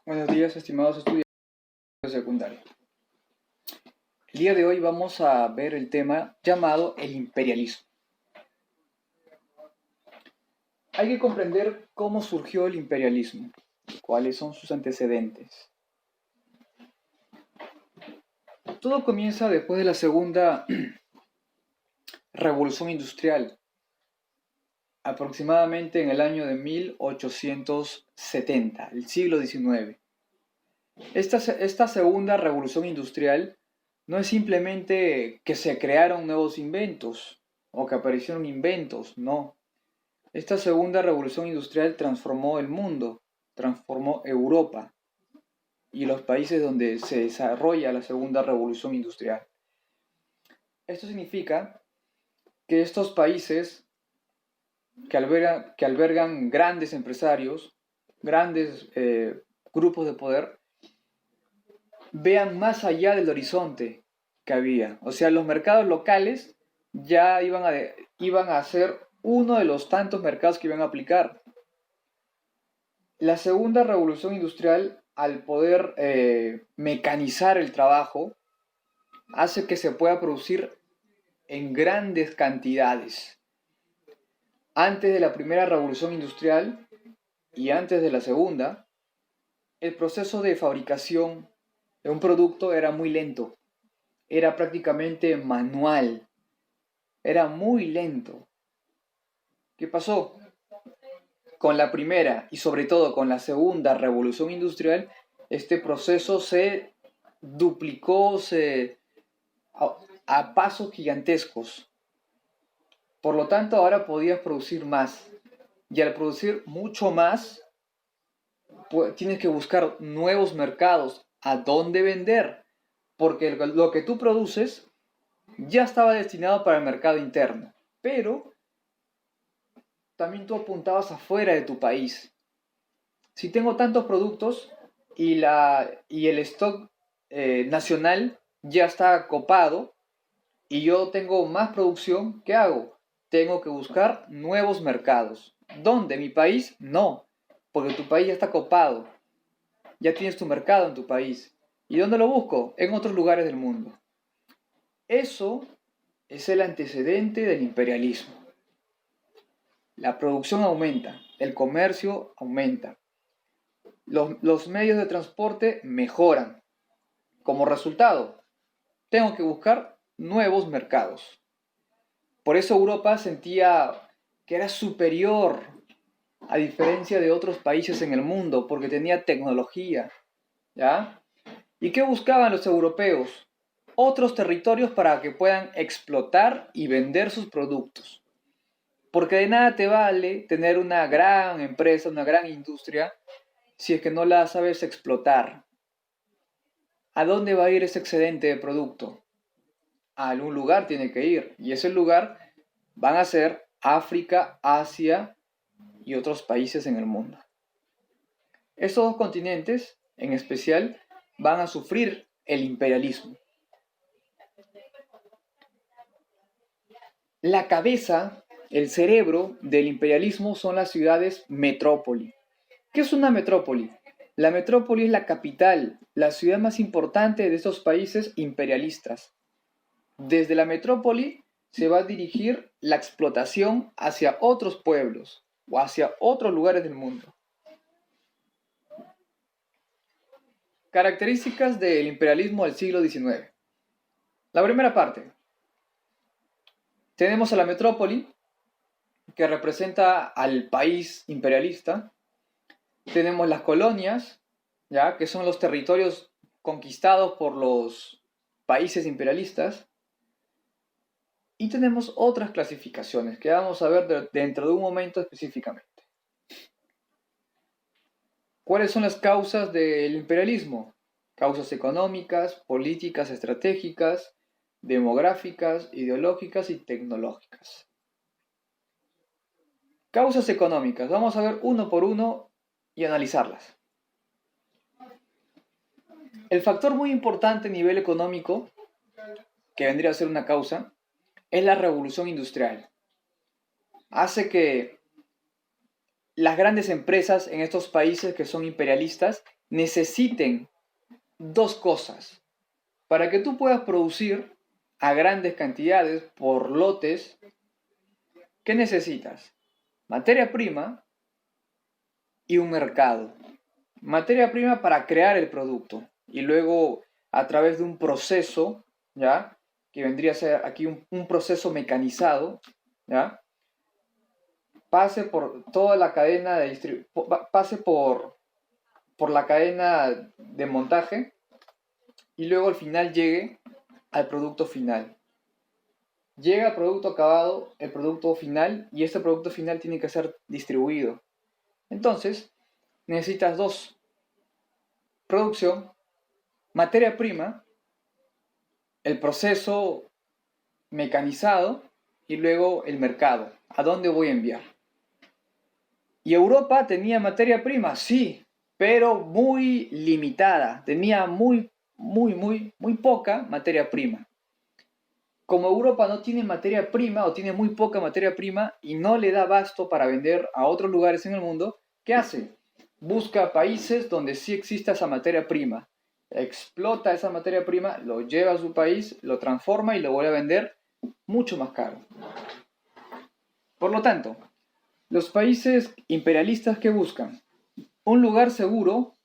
Buenos días, estimados estudiantes de secundaria. El día de hoy vamos a ver el tema llamado el imperialismo. Hay que comprender cómo surgió el imperialismo, cuáles son sus antecedentes. Todo comienza después de la segunda revolución industrial, aproximadamente en el año de 1870, el siglo XIX. Esta segunda revolución industrial no es simplemente que se crearon nuevos inventos o que aparecieron inventos, no. Esta segunda revolución industrial transformó el mundo, transformó Europa y los países donde se desarrolla la segunda revolución industrial. Esto significa que estos países que albergan grandes empresarios, grandes grupos de poder, vean más allá del horizonte que había. O sea, los mercados locales ya iban a ser uno de los tantos mercados que iban a aplicar. La segunda revolución industrial, al poder mecanizar el trabajo, hace que se pueda producir en grandes cantidades. Antes de la primera revolución industrial y antes de la segunda, el proceso de fabricación de un producto era muy lento. Era prácticamente manual. Era muy lento. ¿Qué pasó? Con la primera y sobre todo con la segunda revolución industrial, este proceso se duplicó a pasos gigantescos. Por lo tanto, ahora podías producir más. Y al producir mucho más, pues, tienes que buscar nuevos mercados a dónde vender. Porque lo que tú produces ya estaba destinado para el mercado interno. Pero también tú apuntabas afuera de tu país. Si tengo tantos productos y el stock nacional ya está copado y yo tengo más producción, ¿qué hago? Tengo que buscar nuevos mercados. ¿Dónde? ¿Mi país? No, porque tu país ya está copado. Ya tienes tu mercado en tu país. ¿Y dónde lo busco? En otros lugares del mundo. Eso es el antecedente del imperialismo. La producción aumenta, el comercio aumenta, los medios de transporte mejoran. Como resultado, tengo que buscar nuevos mercados. Por eso Europa sentía que era superior a diferencia de otros países en el mundo, porque tenía tecnología, ¿ya? ¿Y qué buscaban los europeos? Otros territorios para que puedan explotar y vender sus productos. Porque de nada te vale tener una gran empresa, una gran industria, si es que no la sabes explotar. ¿A dónde va a ir ese excedente de producto? A algún lugar tiene que ir. Y ese lugar van a ser África, Asia y otros países en el mundo. Estos dos continentes, en especial, van a sufrir el imperialismo. La cabeza, el cerebro del imperialismo son las ciudades metrópoli. ¿Qué es una metrópoli? La metrópoli es la capital, la ciudad más importante de estos países imperialistas. Desde la metrópoli se va a dirigir la explotación hacia otros pueblos o hacia otros lugares del mundo. Características del imperialismo del siglo XIX. La primera parte. Tenemos a la metrópoli, que representa al país imperialista. Tenemos las colonias, ¿ya? Que son los territorios conquistados por los países imperialistas. Y tenemos otras clasificaciones que vamos a ver dentro de un momento específicamente. ¿Cuáles son las causas del imperialismo? Causas económicas, políticas, estratégicas, demográficas, ideológicas y tecnológicas. Causas económicas. Vamos a ver uno por uno y analizarlas. El factor muy importante a nivel económico, que vendría a ser una causa, es la revolución industrial. Hace que las grandes empresas en estos países que son imperialistas necesiten dos cosas. Para que tú puedas producir a grandes cantidades por lotes, ¿qué necesitas? Materia prima y un mercado. Materia prima para crear el producto y luego a través de un proceso, ¿ya? Que vendría a ser aquí un proceso mecanizado, ¿ya? Pase por toda la cadena de pase por la cadena de montaje y luego al final llegue al producto final. Llega al producto acabado, el producto final, y este producto final tiene que ser distribuido. Entonces, necesitas dos: producción, materia prima, el proceso mecanizado y luego el mercado. ¿A dónde voy a enviar? ¿Y Europa tenía materia prima? Sí, pero muy limitada. Tenía muy poca materia prima. Como Europa no tiene materia prima o tiene muy poca materia prima y no le da abasto para vender a otros lugares en el mundo, ¿qué hace? Busca países donde sí exista esa materia prima. Explota esa materia prima, lo lleva a su país, lo transforma y lo vuelve a vender mucho más caro. Por lo tanto, los países imperialistas, ¿qué buscan? Un lugar seguro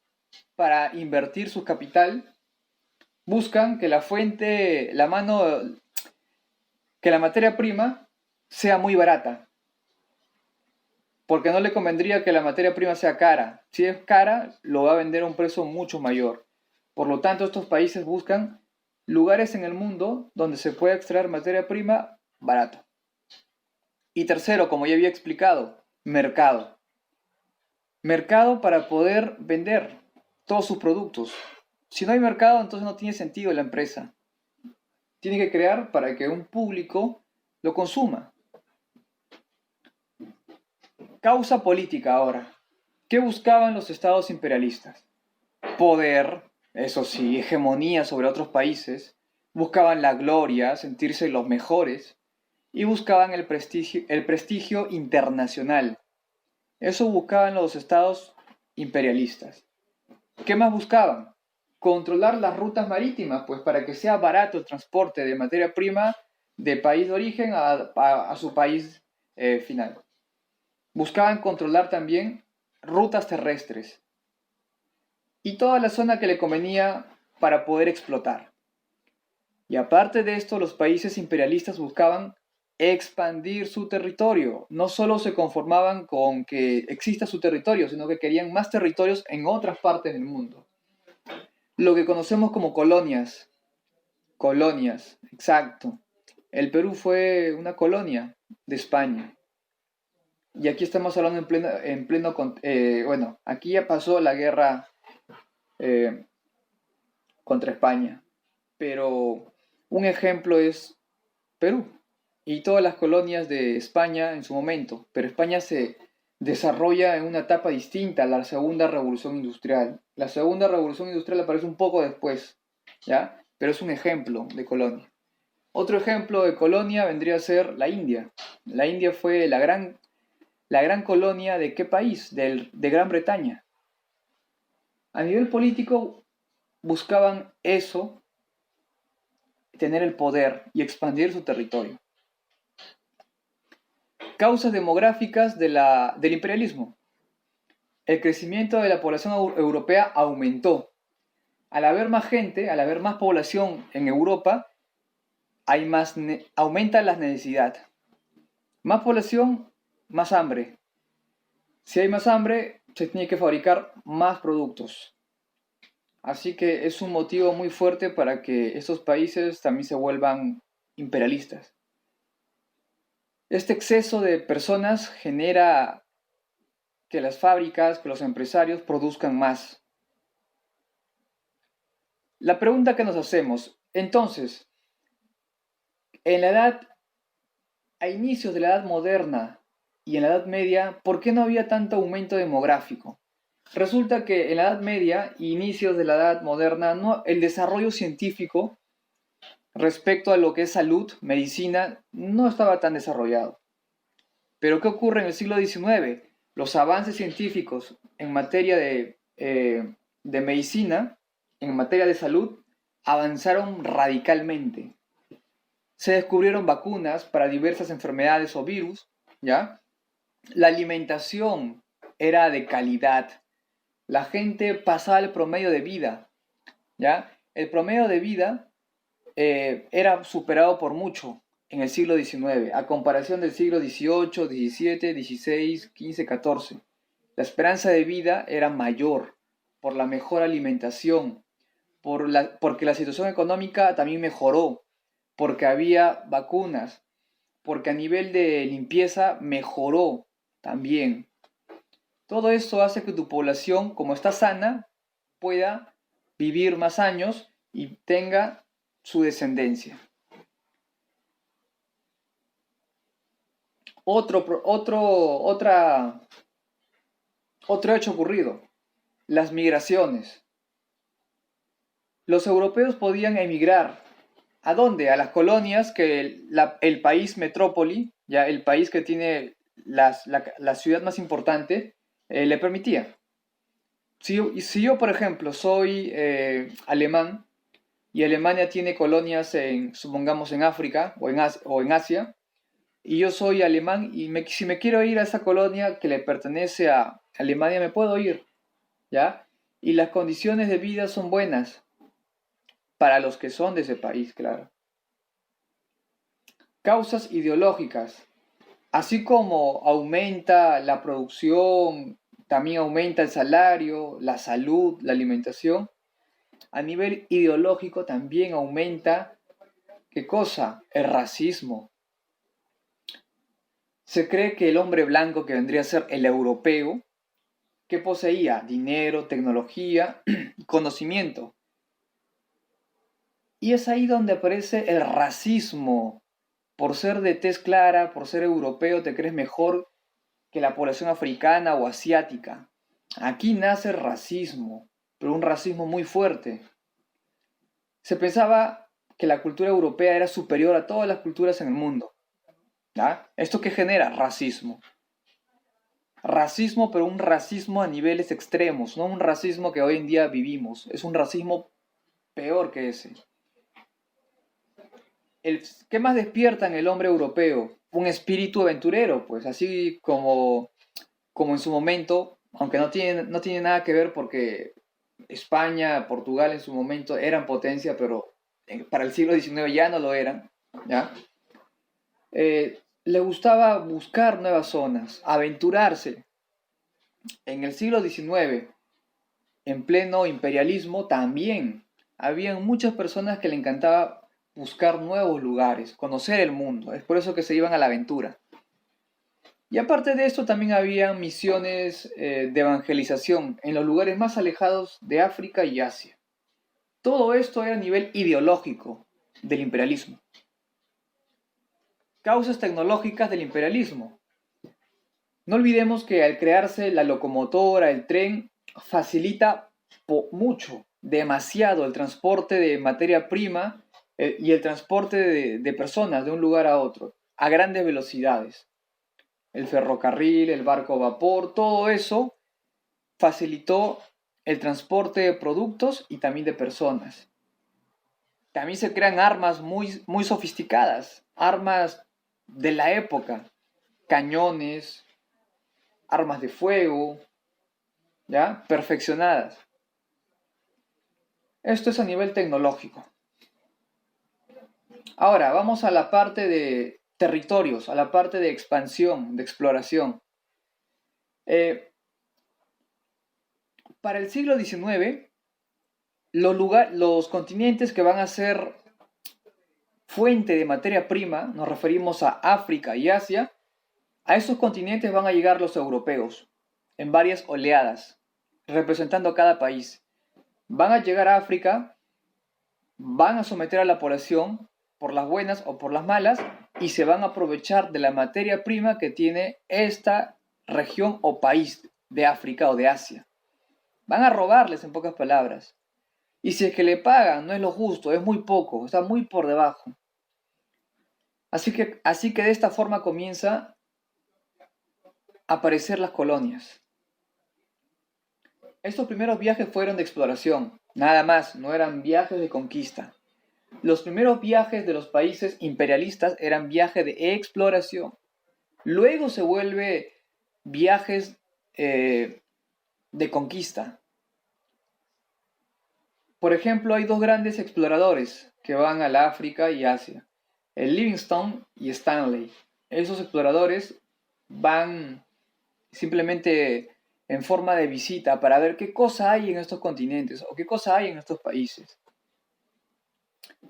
para invertir su capital. Buscan que la fuente, que la materia prima sea muy barata, porque no le convendría que la materia prima sea cara. Si es cara, lo va a vender a un precio mucho mayor. Por lo tanto, estos países buscan lugares en el mundo donde se pueda extraer materia prima barato. Y tercero, como ya había explicado, mercado. Mercado para poder vender todos sus productos. Si no hay mercado, entonces no tiene sentido la empresa. Tiene que crear para que un público lo consuma. Causa política ahora. ¿Qué buscaban los estados imperialistas? Poder, eso sí, hegemonía sobre otros países. Buscaban la gloria, sentirse los mejores. Y buscaban el prestigio internacional. Eso buscaban los estados imperialistas. ¿Qué más buscaban? Controlar las rutas marítimas, pues para que sea barato el transporte de materia prima de país de origen a su país final. Buscaban controlar también rutas terrestres y toda la zona que le convenía para poder explotar. Y aparte de esto, los países imperialistas buscaban expandir su territorio. No solo se conformaban con que exista su territorio, sino que querían más territorios en otras partes del mundo. Lo que conocemos como colonias. Colonias, exacto. El Perú fue una colonia de España. Y aquí estamos hablando bueno, aquí ya pasó la guerra contra España. Pero un ejemplo es Perú y todas las colonias de España en su momento. Pero España se desarrolla en una etapa distinta a la segunda revolución industrial. La segunda revolución industrial aparece un poco después, ¿ya? Pero es un ejemplo de colonia. Otro ejemplo de colonia vendría a ser la India. La India fue la gran colonia de ¿qué país? De Gran Bretaña. A nivel político buscaban eso, tener el poder y expandir su territorio. Causas demográficas del imperialismo. El crecimiento de la población europea aumentó. Al haber más gente, al haber más población en Europa, aumenta la necesidad. Más población, más hambre. Si hay más hambre, se tiene que fabricar más productos. Así que es un motivo muy fuerte para que estos países también se vuelvan imperialistas. Este exceso de personas genera que las fábricas, que los empresarios produzcan más. La pregunta que nos hacemos, entonces, a inicios de la Edad Moderna y en la Edad Media, ¿por qué no había tanto aumento demográfico? Resulta que en la Edad Media e inicios de la Edad Moderna, el desarrollo científico respecto a lo que es salud, medicina, no estaba tan desarrollado. Pero ¿qué ocurre en el siglo XIX? Los avances científicos en materia de medicina, en materia de salud, avanzaron radicalmente. Se descubrieron vacunas para diversas enfermedades o virus, ¿ya? La alimentación era de calidad. La gente pasaba el promedio de vida, ¿ya? El promedio de vida era superado por mucho en el siglo XIX, a comparación del siglo XVIII, XVII, XVI, XV, XIV. La esperanza de vida era mayor por la mejor alimentación, porque la situación económica también mejoró, porque había vacunas, porque a nivel de limpieza mejoró también. Todo esto hace que tu población, como está sana, pueda vivir más años y tenga su descendencia. Otro hecho ocurrido, las migraciones. Los europeos podían emigrar. ¿A dónde? A las colonias que el país metrópoli, ya el país que tiene la ciudad más importante, le permitía. Si yo, por ejemplo, soy alemán y Alemania tiene colonias, supongamos, en África o en Asia, y yo soy alemán y si me quiero ir a esa colonia que le pertenece a Alemania, me puedo ir, ¿ya? Y las condiciones de vida son buenas para los que son de ese país, claro. Causas ideológicas. Así como aumenta la producción, también aumenta el salario, la salud, la alimentación, a nivel ideológico también aumenta, ¿qué cosa? El racismo. Se cree que el hombre blanco, que vendría a ser el europeo, que poseía dinero, tecnología y conocimiento. Y es ahí donde aparece el racismo. Por ser de tez clara, por ser europeo, te crees mejor que la población africana o asiática. Aquí nace el racismo, pero un racismo muy fuerte. Se pensaba que la cultura europea era superior a todas las culturas en el mundo. ¿Ya? ¿Esto qué genera? Racismo. Racismo, pero un racismo a niveles extremos, no un racismo que hoy en día vivimos. Es un racismo peor que ese. ¿Qué más despierta en el hombre europeo? Un espíritu aventurero, pues así como en su momento, aunque no tiene nada que ver porque España, Portugal en su momento eran potencia, pero para el siglo XIX ya no lo eran, ¿ya? Le gustaba buscar nuevas zonas, aventurarse. En el siglo XIX, en pleno imperialismo, también habían muchas personas que le encantaba buscar nuevos lugares, conocer el mundo. Es por eso que se iban a la aventura. Y aparte de esto, también había misiones de evangelización en los lugares más alejados de África y Asia. Todo esto era a nivel ideológico del imperialismo. Causas tecnológicas del imperialismo. No olvidemos que al crearse la locomotora, el tren, facilita mucho, demasiado el transporte de materia prima y el transporte de personas de un lugar a otro a grandes velocidades. El ferrocarril, el barco a vapor, todo eso facilitó el transporte de productos y también de personas. También se crean armas muy, muy sofisticadas, armas de la época, cañones, armas de fuego, ¿ya? Perfeccionadas. Esto es a nivel tecnológico. Ahora, vamos a la parte de territorios, a la parte de expansión, de exploración. Para el siglo XIX, los continentes que van a ser fuente de materia prima, nos referimos a África y Asia, a esos continentes van a llegar los europeos en varias oleadas, representando a cada país. Van a llegar a África, van a someter a la población por las buenas o por las malas y se van a aprovechar de la materia prima que tiene esta región o país de África o de Asia. Van a robarles, en pocas palabras. Y si es que le pagan, no es lo justo, es muy poco, está muy por debajo. Así que de esta forma comienza aparecer las colonias. Estos primeros viajes fueron de exploración, nada más, no eran viajes de conquista. Los primeros viajes de los países imperialistas eran viajes de exploración. Luego se vuelve viajes de conquista. Por ejemplo, hay dos grandes exploradores que van al África y Asia, el Livingstone y Stanley. Esos exploradores van simplemente en forma de visita para ver qué cosa hay en estos continentes o qué cosa hay en estos países.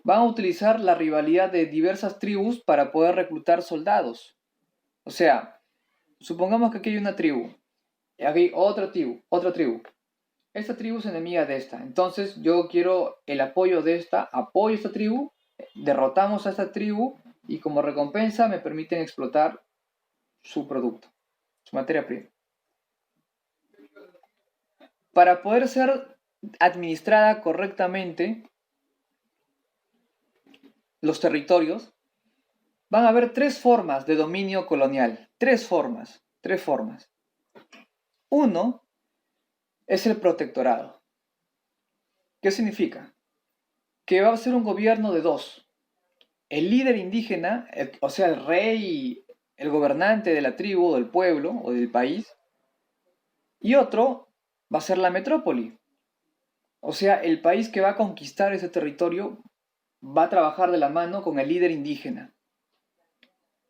Van a utilizar la rivalidad de diversas tribus para poder reclutar soldados. O sea, supongamos que aquí hay una tribu, y aquí hay otra tribu. Esta tribu es enemiga de esta, entonces yo quiero el apoyo de esta, apoyo a esta tribu, derrotamos a esta tribu y como recompensa me permiten explotar su producto, su materia prima. Para poder ser administrada correctamente los territorios, van a haber tres formas de dominio colonial. Tres formas. Uno es el protectorado. ¿Qué significa? Que va a ser un gobierno de dos. El líder indígena, o sea, el rey, el gobernante de la tribu, del pueblo o del país, y otro va a ser la metrópoli. O sea, el país que va a conquistar ese territorio va a trabajar de la mano con el líder indígena.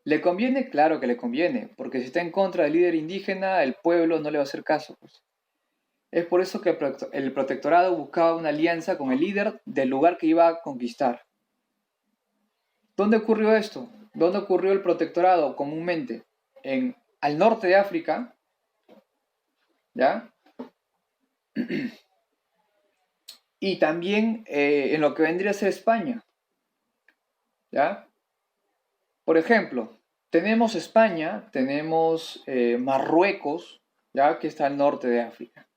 ¿Le conviene? Claro que le conviene, porque si está en contra del líder indígena, el pueblo no le va a hacer caso. Pues. Es por eso que el protectorado buscaba una alianza con el líder del lugar que iba a conquistar. ¿Dónde ocurrió esto? ¿Dónde ocurrió el protectorado comúnmente? Al norte de África, ¿ya? Y también en lo que vendría a ser España, ¿ya? Por ejemplo, tenemos España, tenemos Marruecos, ¿ya? Que está al norte de África.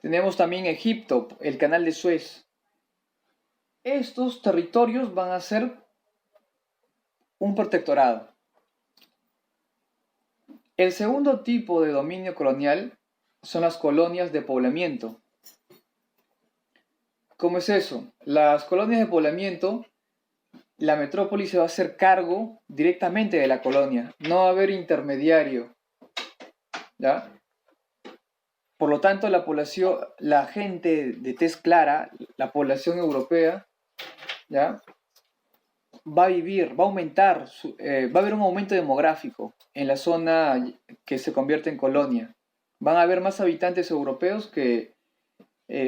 Tenemos también Egipto, el canal de Suez. Estos territorios van a ser un protectorado. El segundo tipo de dominio colonial son las colonias de poblamiento. ¿Cómo es eso? Las colonias de poblamiento, la metrópoli se va a hacer cargo directamente de la colonia, no va a haber intermediario, ¿ya? Por lo tanto, la población, la gente de tez clara, la población europea, ¿ya? Va a vivir, va a aumentar, va a haber un aumento demográfico en la zona que se convierte en colonia. Van a haber más habitantes europeos que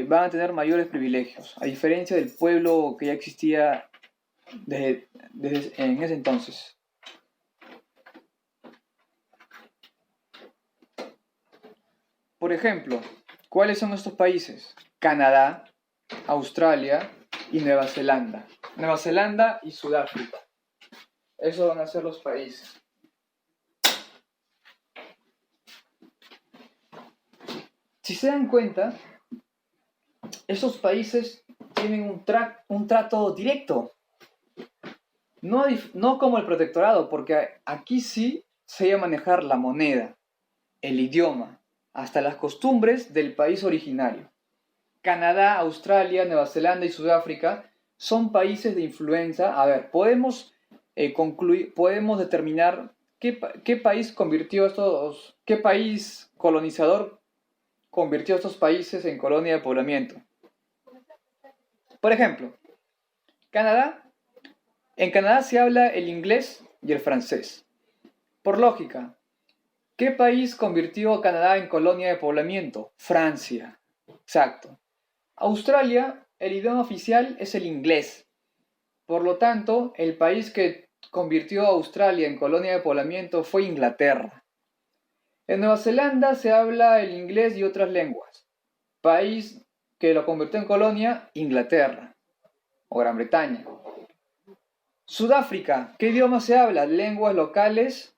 van a tener mayores privilegios, a diferencia del pueblo que ya existía desde en ese entonces. Por ejemplo, ¿cuáles son estos países? Canadá, Australia y Nueva Zelanda. Nueva Zelanda y Sudáfrica. Esos van a ser los países. Si se dan cuenta, esos países tienen un trato directo. No como el protectorado, porque aquí sí se iba a manejar la moneda, el idioma, hasta las costumbres del país originario. Canadá, Australia, Nueva Zelanda y Sudáfrica son países de influencia. A ver, podemos determinar qué país qué país colonizador convirtió a estos países en colonia de poblamiento. Por ejemplo, Canadá. En Canadá se habla el inglés y el francés. Por lógica, ¿qué país convirtió a Canadá en colonia de poblamiento? Francia. Exacto. Australia, el idioma oficial es el inglés. Por lo tanto, el país que convirtió a Australia en colonia de poblamiento fue Inglaterra. En Nueva Zelanda se habla el inglés y otras lenguas. País que lo convirtió en colonia, Inglaterra o Gran Bretaña. Sudáfrica, ¿qué idioma se habla? Lenguas locales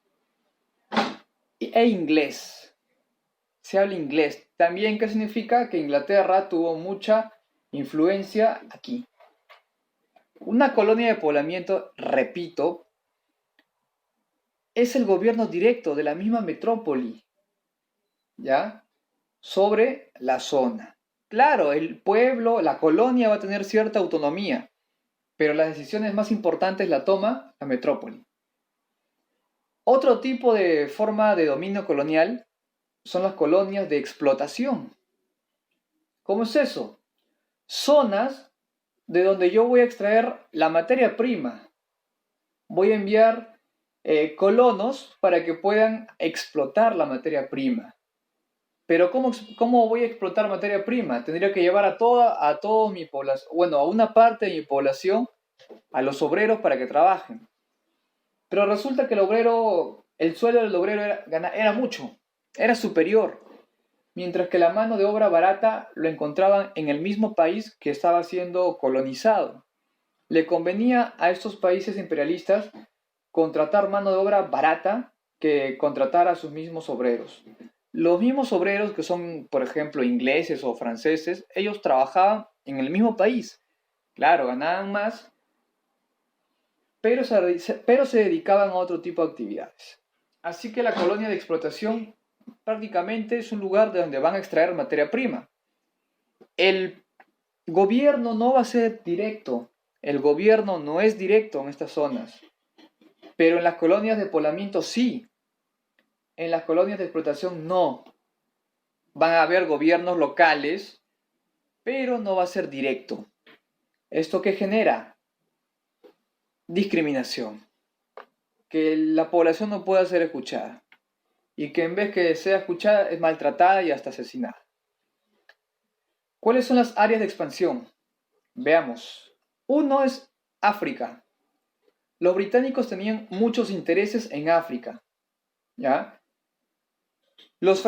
e inglés. Se habla inglés. También, ¿qué significa? Que Inglaterra tuvo mucha influencia aquí. Una colonia de poblamiento, repito, es el gobierno directo de la misma metrópoli, ¿ya? Sobre la zona. Claro, el pueblo, la colonia va a tener cierta autonomía, pero las decisiones más importantes la toma la metrópoli. Otro tipo de forma de dominio colonial son las colonias de explotación. ¿Cómo es eso? Zonas de donde yo voy a extraer la materia prima. Voy a enviar colonos para que puedan explotar la materia prima. Pero ¿cómo voy a explotar materia prima? Tendría que llevar a toda mi población, bueno, a una parte de mi población, a los obreros para que trabajen. Pero resulta que el sueldo del obrero era mucho, era superior, mientras que la mano de obra barata lo encontraban en el mismo país que estaba siendo colonizado. Le convenía a estos países imperialistas contratar mano de obra barata que contratar a sus mismos obreros. Los mismos obreros que son, por ejemplo, ingleses o franceses, ellos trabajaban en el mismo país. Claro, ganaban más, pero se dedicaban a otro tipo de actividades. Así que la colonia de explotación prácticamente es un lugar de donde van a extraer materia prima. El gobierno no va a ser directo, el gobierno no es directo en estas zonas, pero en las colonias de poblamiento sí, en las colonias de explotación no. Van a haber gobiernos locales, pero no va a ser directo. ¿Esto qué genera? Discriminación. Que la población no pueda ser escuchada. Y que en vez que sea escuchada es maltratada y hasta asesinada. ¿Cuáles son las áreas de expansión? Veamos. Uno es África. Los británicos tenían muchos intereses en África. ¿Ya? Los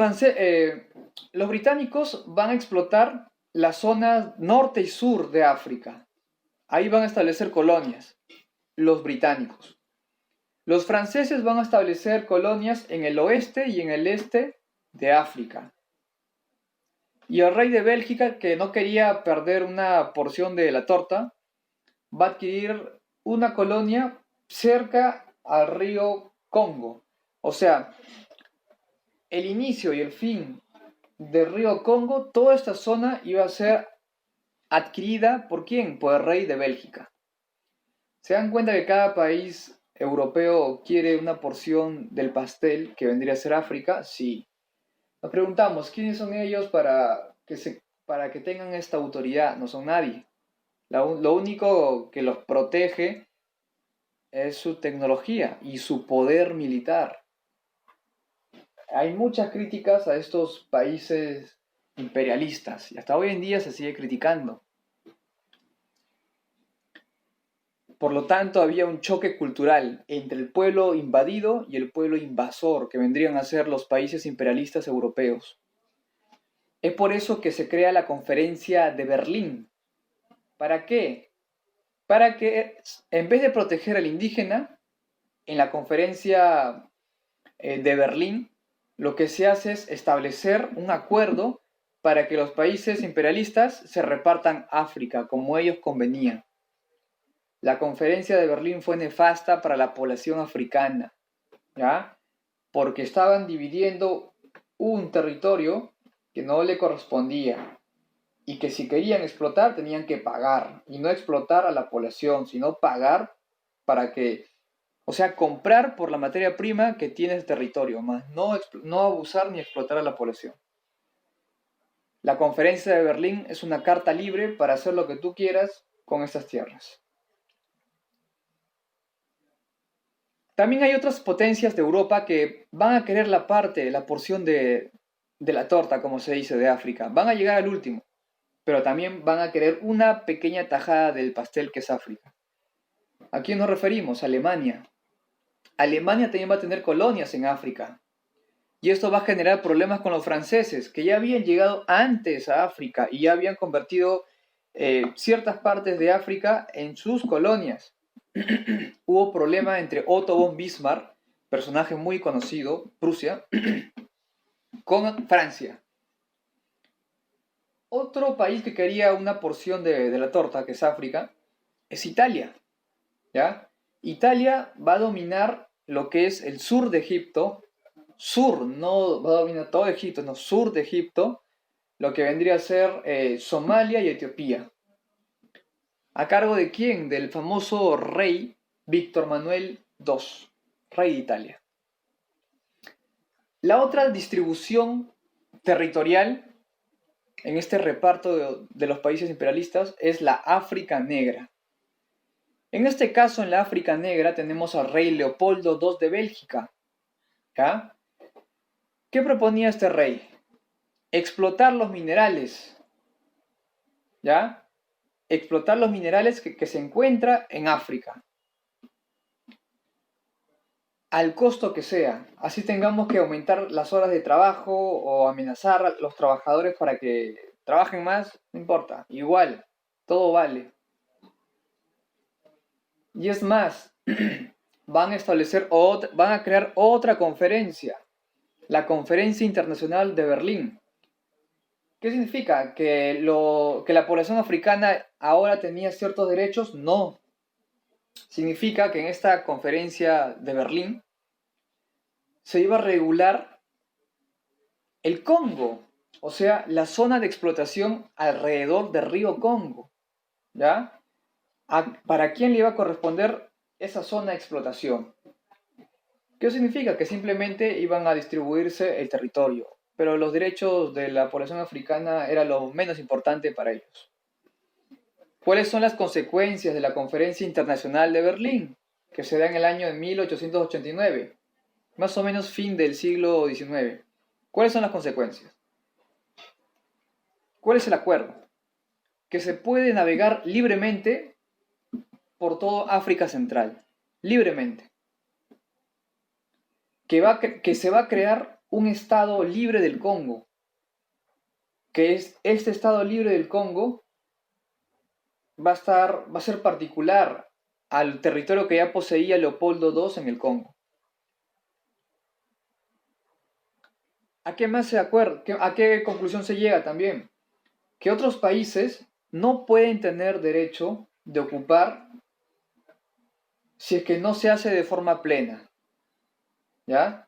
británicos van a explotar las zonas norte y sur de África. Ahí van a establecer colonias, los británicos. Los franceses van a establecer colonias en el oeste y en el este de África. Y el rey de Bélgica, que no quería perder una porción de la torta, va a adquirir una colonia cerca al río Congo. O sea, el inicio y el fin del río Congo, toda esta zona iba a ser adquirida ¿por quién? Por el rey de Bélgica. ¿Se dan cuenta que cada país europeo quiere una porción del pastel que vendría a ser África? Sí. Nos preguntamos, ¿quiénes son ellos para que tengan esta autoridad? No son nadie. Lo único que los protege es su tecnología y su poder militar. Hay muchas críticas a estos países imperialistas y hasta hoy en día se sigue criticando. Por lo tanto, había un choque cultural entre el pueblo invadido y el pueblo invasor, que vendrían a ser los países imperialistas europeos. Es por eso que se crea la Conferencia de Berlín. ¿Para qué? Para que, en vez de proteger al indígena, en la Conferencia de Berlín, lo que se hace es establecer un acuerdo para que los países imperialistas se repartan África como ellos convenían. La conferencia de Berlín fue nefasta para la población africana, ¿ya? Porque estaban dividiendo un territorio que no le correspondía y que si querían explotar tenían que pagar y no explotar a la población, sino pagar para que, o sea, comprar por la materia prima que tiene el territorio, más no abusar ni explotar a la población. La conferencia de Berlín es una carta libre para hacer lo que tú quieras con estas tierras. También hay otras potencias de Europa que van a querer la porción de la torta, como se dice, de África. Van a llegar al último, pero también van a querer una pequeña tajada del pastel que es África. ¿A quién nos referimos? Alemania. Alemania también va a tener colonias en África. Y esto va a generar problemas con los franceses, que ya habían llegado antes a África y ya habían convertido ciertas partes de África en sus colonias. Hubo problema entre Otto von Bismarck, personaje muy conocido, Prusia, con Francia. Otro país que quería una porción de la torta, que es África, es Italia. ¿Ya? Italia va a dominar lo que es el sur de Egipto, sur, no va a dominar todo Egipto, no, sur de Egipto, lo que vendría a ser Somalia y Etiopía. ¿A cargo de quién? Del famoso rey Víctor Manuel II, rey de Italia. La otra distribución territorial en este reparto de los países imperialistas es la África Negra. En este caso, en la África Negra, tenemos al rey Leopoldo II de Bélgica. ¿Ya? ¿Qué proponía este rey? Explotar los minerales. ¿Ya? Explotar los minerales que se encuentran en África. Al costo que sea. Así tengamos que aumentar las horas de trabajo o amenazar a los trabajadores para que trabajen más, no importa. Igual, todo vale. Y es más, van a crear otra conferencia, la Conferencia Internacional de Berlín. ¿Qué significa? ¿Que la población africana ahora tenía ciertos derechos? No. Significa que en esta conferencia de Berlín se iba a regular el Congo, o sea, la zona de explotación alrededor del río Congo. ¿Ya? ¿Para quién le iba a corresponder esa zona de explotación? ¿Qué significa? Que simplemente iban a distribuirse el territorio, pero los derechos de la población africana era lo menos importante para ellos. ¿Cuáles son las consecuencias de la Conferencia Internacional de Berlín, que se da en el año de 1889, más o menos fin del siglo XIX? ¿Cuáles son las consecuencias? ¿Cuál es el acuerdo? Que se puede navegar libremente por todo África Central, libremente. Que se va a crear un estado libre del Congo, que es este estado libre del Congo va a ser particular al territorio que ya poseía Leopoldo II en el Congo. ¿A qué más se acuerda? ¿A qué conclusión se llega también? Que otros países no pueden tener derecho de ocupar si es que no se hace de forma plena. ¿Ya?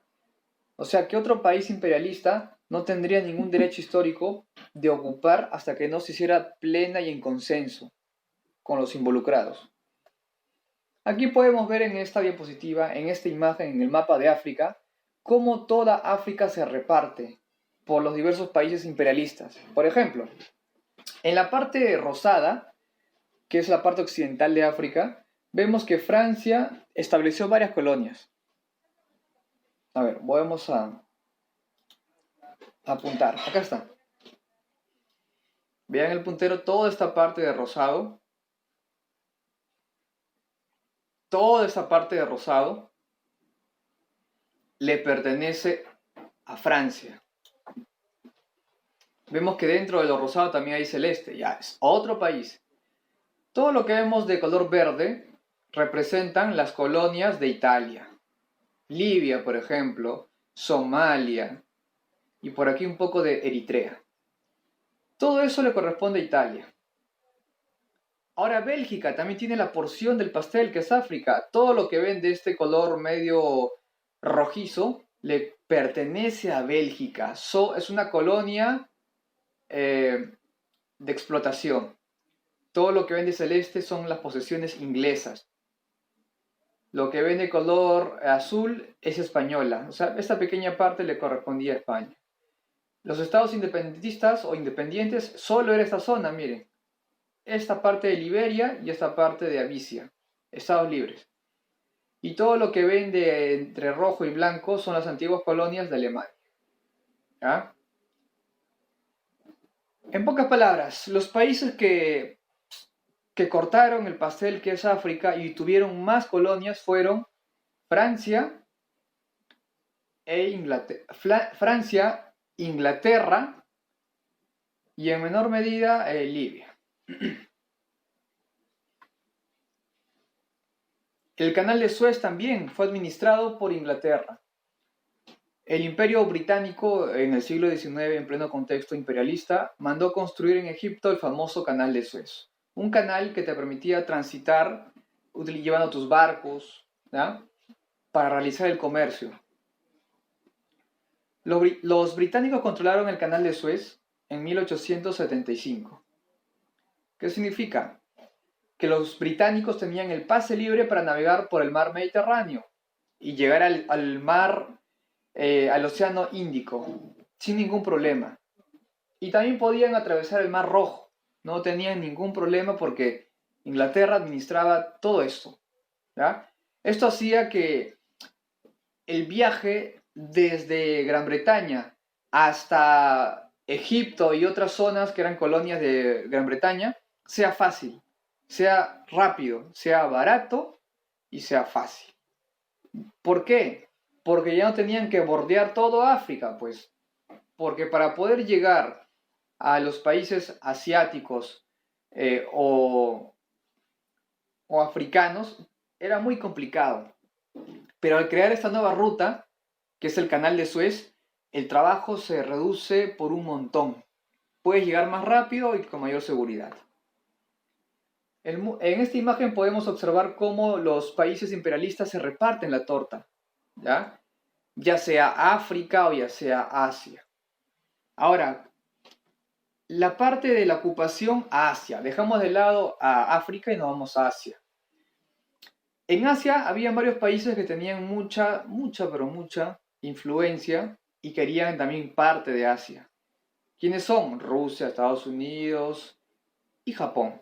O sea, que otro país imperialista no tendría ningún derecho histórico de ocupar hasta que no se hiciera plena y en consenso con los involucrados. Aquí podemos ver en esta diapositiva, en esta imagen, en el mapa de África, cómo toda África se reparte por los diversos países imperialistas. Por ejemplo, en la parte rosada, que es la parte occidental de África, vemos que Francia estableció varias colonias. A ver, vamos a apuntar. Acá está. Vean el puntero, toda esta parte de rosado. Toda esta parte de rosado le pertenece a Francia. Vemos que dentro de lo rosado también hay celeste, ya es otro país. Todo lo que vemos de color verde representan las colonias de Italia. Libia, por ejemplo, Somalia y por aquí un poco de Eritrea. Todo eso le corresponde a Italia. Ahora Bélgica también tiene la porción del pastel que es África. Todo lo que ven de este color medio rojizo le pertenece a Bélgica. Es una colonia de explotación. Todo lo que ven de celeste son las posesiones inglesas. Lo que ven de color azul es española. O sea, esta pequeña parte le correspondía a España. Los estados independentistas o independientes solo era esta zona, miren. Esta parte de Liberia y esta parte de Abisia. Estados libres. Y todo lo que ven de entre rojo y blanco son las antiguas colonias de Alemania. ¿Ah? En pocas palabras, los países que cortaron el pastel que es África y tuvieron más colonias fueron Francia, Inglaterra y en menor medida Libia. El canal de Suez también fue administrado por Inglaterra. El Imperio Británico en el siglo XIX, en pleno contexto imperialista, mandó construir en Egipto el famoso canal de Suez. Un canal que te permitía transitar llevando tus barcos, ¿ya? para realizar el comercio. Los británicos controlaron el canal de Suez en 1875. ¿Qué significa? Que los británicos tenían el pase libre para navegar por el mar Mediterráneo y llegar al mar, al océano Índico, sin ningún problema. Y también podían atravesar el mar Rojo. No tenían ningún problema porque Inglaterra administraba todo esto, ¿ya? Esto hacía que el viaje desde Gran Bretaña hasta Egipto y otras zonas que eran colonias de Gran Bretaña sea fácil, sea rápido, sea barato y sea fácil. ¿Por qué? Porque ya no tenían que bordear todo África, pues. Porque para poder llegar a los países asiáticos o africanos era muy complicado. Pero al crear esta nueva ruta, que es el canal de Suez, el trabajo se reduce por un montón. Puedes llegar más rápido y con mayor seguridad. En esta imagen podemos observar cómo los países imperialistas se reparten la torta, ¿ya? Ya sea África o ya sea Asia. Ahora, la parte de la ocupación a Asia. Dejamos de lado a África y nos vamos a Asia. En Asia había varios países que tenían mucha influencia y querían también parte de Asia. ¿Quiénes son? Rusia, Estados Unidos y Japón.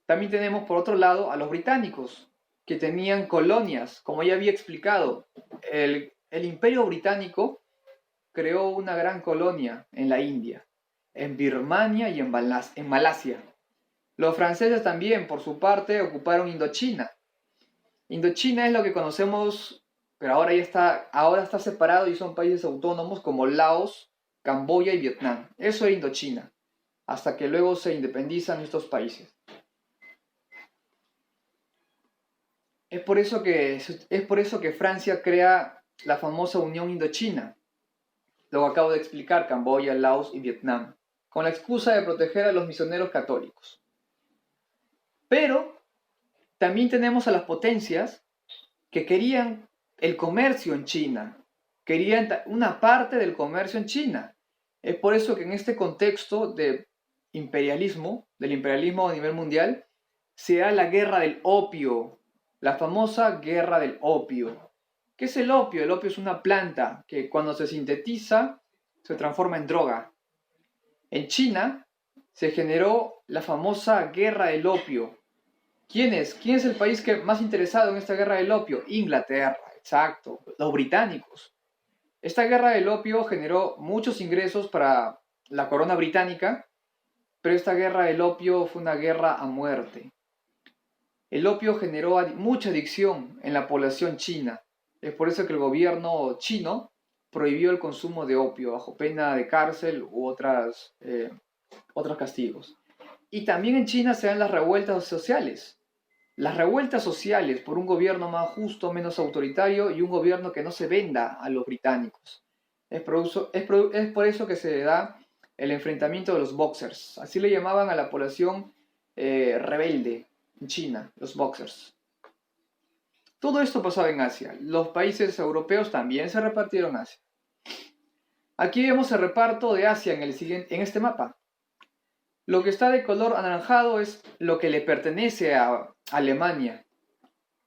También tenemos por otro lado a los británicos, que tenían colonias. Como ya había explicado, el Imperio Británico creó una gran colonia en la India, en Birmania y en Malasia. Los franceses también, por su parte, ocuparon Indochina. Indochina es lo que conocemos, pero ahora está separado y son países autónomos como Laos, Camboya y Vietnam. Eso es Indochina, hasta que luego se independizan estos países. Es por eso que Francia crea la famosa Unión Indochina, lo que acabo de explicar, Camboya, Laos y Vietnam, con la excusa de proteger a los misioneros católicos. Pero también tenemos a las potencias que querían el comercio en China, querían una parte del comercio en China. Es por eso que en este contexto del imperialismo a nivel mundial, se da la guerra del opio, la famosa guerra del opio. ¿Qué es el opio? El opio es una planta que cuando se sintetiza se transforma en droga. En China se generó la famosa guerra del opio. ¿Quién es? ¿Quién es el país más interesado en esta guerra del opio? Inglaterra, exacto, los británicos. Esta guerra del opio generó muchos ingresos para la corona británica, pero esta guerra del opio fue una guerra a muerte. El opio generó mucha adicción en la población china. Es por eso que el gobierno chino prohibió el consumo de opio bajo pena de cárcel u otros castigos. Y también en China se dan las revueltas sociales. Las revueltas sociales por un gobierno más justo, menos autoritario y un gobierno que no se venda a los británicos. Es por eso que se da el enfrentamiento de los boxers. Así le llamaban a la población rebelde en China, los boxers. Todo esto pasaba en Asia. Los países europeos también se repartieron Asia. Aquí vemos el reparto de Asia en este mapa. Lo que está de color anaranjado es lo que le pertenece a Alemania,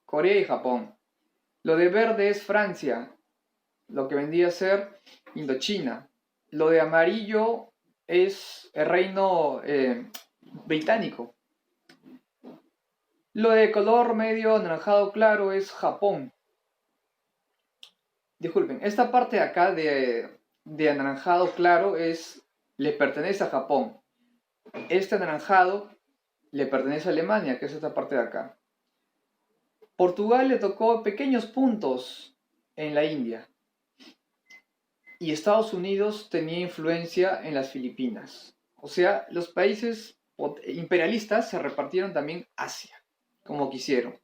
Corea y Japón. Lo de verde es Francia, lo que vendría a ser Indochina. Lo de amarillo es el reino británico. Lo de color medio anaranjado claro es Japón. Disculpen, esta parte de acá de anaranjado claro le pertenece a Japón. Este anaranjado le pertenece a Alemania, que es esta parte de acá. Portugal le tocó pequeños puntos en la India. Y Estados Unidos tenía influencia en las Filipinas. O sea, los países imperialistas se repartieron también Asia, como quisieron.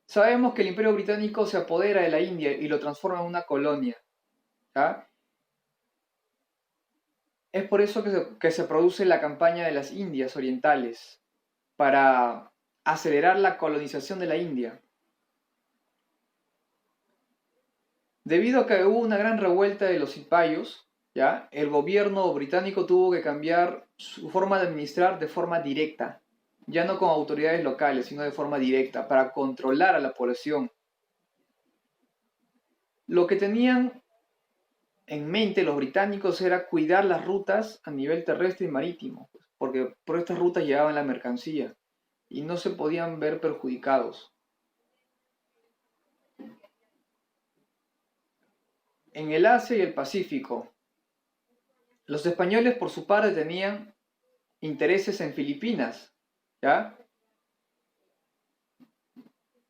Sabemos que el Imperio Británico se apodera de la India y lo transforma en una colonia. ¿Ah? Es por eso que se produce la campaña de las Indias Orientales, para acelerar la colonización de la India. Debido a que hubo una gran revuelta de los cipayos, ¿ya? El gobierno británico tuvo que cambiar su forma de administrar de forma directa, ya no con autoridades locales, sino de forma directa, para controlar a la población. Lo que tenían en mente los británicos era cuidar las rutas a nivel terrestre y marítimo, porque por estas rutas llegaban la mercancía y no se podían ver perjudicados. En el Asia y el Pacífico, los españoles por su parte tenían intereses en Filipinas, ¿ya?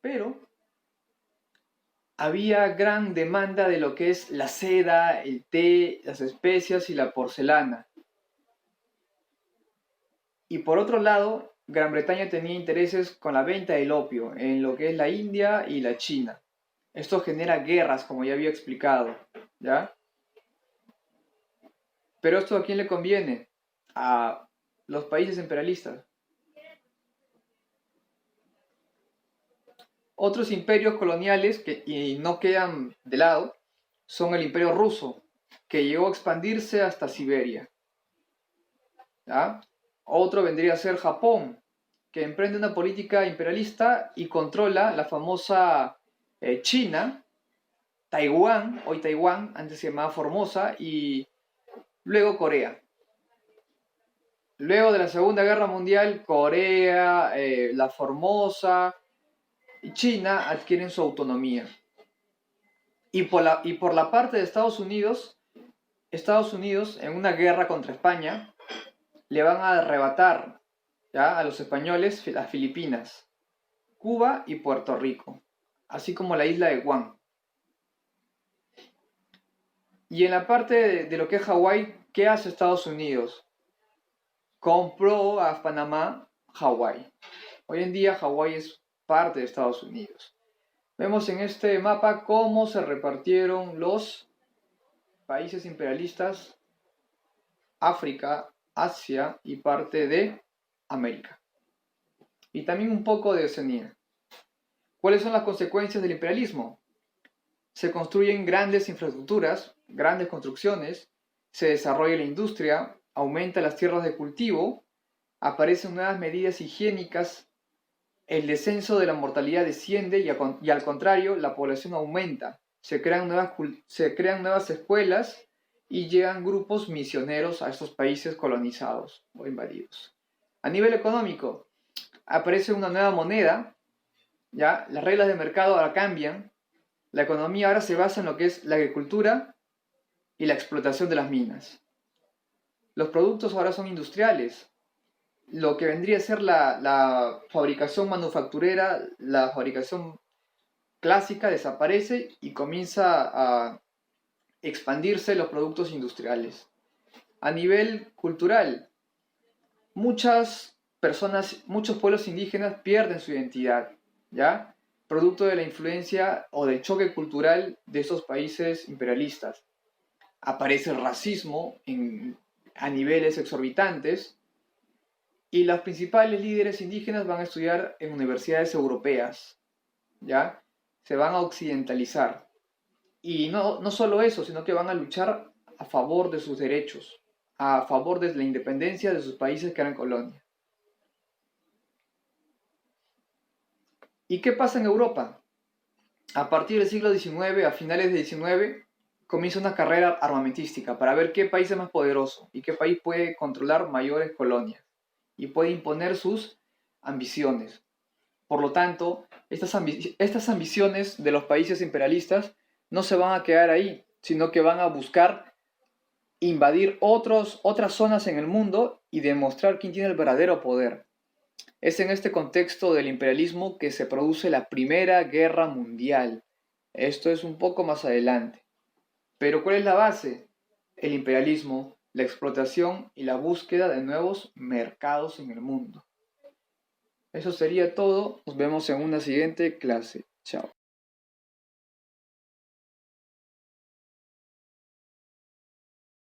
Pero había gran demanda de lo que es la seda, el té, las especias y la porcelana. Y por otro lado, Gran Bretaña tenía intereses con la venta del opio en lo que es la India y la China. Esto genera guerras, como ya había explicado, ¿ya? Pero esto ¿a quién le conviene? A los países imperialistas. Otros imperios coloniales y no quedan de lado son el imperio ruso, que llegó a expandirse hasta Siberia. ¿Ya? Otro vendría a ser Japón, que emprende una política imperialista y controla la famosa China, Taiwán, hoy Taiwán, antes se llamaba Formosa, y luego Corea. Luego de la Segunda Guerra Mundial, Corea, la Formosa y China adquieren su autonomía. Y por la parte de Estados Unidos en una guerra contra España, le van a arrebatar, ¿ya?, a los españoles las Filipinas, Cuba y Puerto Rico, así como la isla de Guam. Y en la parte de lo que es Hawái, ¿qué hace Estados Unidos? Compró a Panamá Hawái. Hoy en día Hawái es parte de Estados Unidos. Vemos en este mapa cómo se repartieron los países imperialistas: África, Asia y parte de América. Y también un poco de Oceanía. ¿Cuáles son las consecuencias del imperialismo? Se construyen grandes infraestructuras, grandes construcciones, se desarrolla la industria, aumenta las tierras de cultivo, aparecen nuevas medidas higiénicas, el descenso de la mortalidad desciende y al contrario, la población aumenta, se crean nuevas escuelas y llegan grupos misioneros a estos países colonizados o invadidos. A nivel económico, aparece una nueva moneda, ¿ya? Las reglas de mercado ahora cambian, la economía ahora se basa en lo que es la agricultura y la explotación de las minas. Los productos ahora son industriales. Lo que vendría a ser la fabricación manufacturera, la fabricación clásica desaparece y comienza a expandirse los productos industriales. A nivel cultural, muchas personas, muchos pueblos indígenas pierden su identidad, ¿ya?, producto de la influencia o del choque cultural de estos países imperialistas. Aparece el racismo a niveles exorbitantes y los principales líderes indígenas van a estudiar en universidades europeas, ¿ya? Se van a occidentalizar. Y no solo eso, sino que van a luchar a favor de sus derechos, a favor de la independencia de sus países que eran colonia. ¿Y qué pasa en Europa? A partir del siglo XIX, a finales del XIX, comienza una carrera armamentística para ver qué país es más poderoso y qué país puede controlar mayores colonias y puede imponer sus ambiciones. Por lo tanto, estas ambiciones de los países imperialistas no se van a quedar ahí, sino que van a buscar invadir otras zonas en el mundo y demostrar quién tiene el verdadero poder. Es en este contexto del imperialismo que se produce la Primera Guerra Mundial. Esto es un poco más adelante. Pero ¿cuál es la base? El imperialismo, la explotación y la búsqueda de nuevos mercados en el mundo. Eso sería todo. Nos vemos en una siguiente clase. Chao.